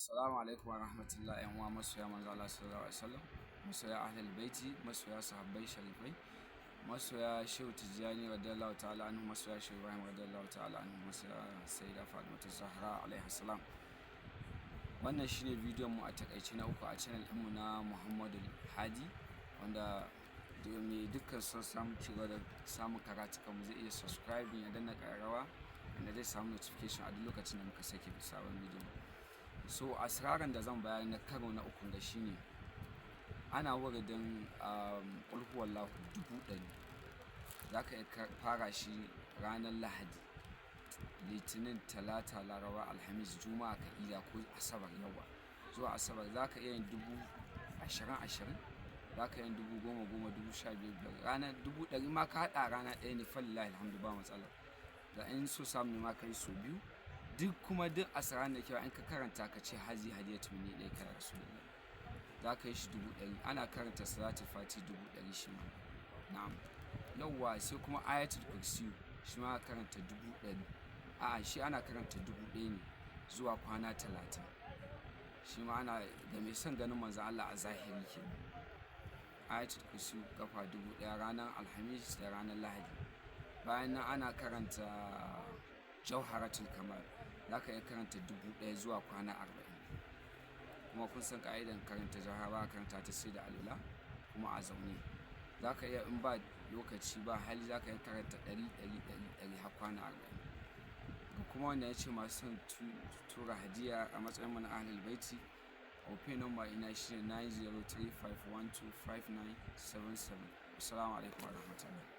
Assalamu alaikum wa rahmatullahi ‘yan uwa masoya manzo Allah sallallahu alaihi wasallam, masoya ahlul baiti, masoya sahabbai sharifai, masoya Shehu Tijjani radiyallahu ta'ala anhu, masoya Shehu Ibrahim radiyallahu ta'ala anhu, masoya Sayyida Fatimatu Zahra alaiha salam. Wannan shine bidiyon mu a takaice na uku a channel ɗinmu na Muhammadu Hadi, wanda mai dukkan son samun cigaba da samun karatukan mu zai iya subscribing ya danna ƙararrawa wanda zai samu notification a duk lokacin da muka sake sabon bidiyo. So asraran da zan bayar na karo na uku da shine ana wuridin qul huwallahu 100. Zaka iya fara shi ranar Lahadi, Litinin, Talata, Laraba, Alhamis, Juma'a ka ida ko Asabar yawa. Zuwa Asabar zaka iya yin 20,000, zaka yin 10,000, 10,000, ranar 100,000 ma ka haɗa rana ɗaya ne falillahi alhamdu ba matsala. Da in so samu ne ma kai so biyu. Duk kuma duk asran da kewa in ka karanta ka ce hazi hadiyatu minni ilayka ya rasulullah, za ka yi shi 100,000. ana karanta salatul fati 100,000 shi ma. Na'am, yawwa. Sai kuma ayatul kursi shi ma karanta 100,000. A'a, shi ana karanta 1,000 ne zuwa kwana 30. shi ma ana da mai son ganin manzo Allah a zahiri ke. Ayatul kursi kafa 1,000 ranar Alhamis da ranar Lahadi. Bayan nan ana karanta jauharatul kamal, za ka iya karanta 1,000 zuwa kwana 40. kuma kun san ka'idan karanta jauhara karanta ta sai da alula kuma a zaune. Za ka iya in ba lokaci ba hali za ka iya karanta 100 har kwana 40. ga kuma wanda ya ce masu son tura hadiya a matsayin mana ahlul baiti, ofe number ina shi ne 9035125977. Assalamu alaikum wa rahmatullahi.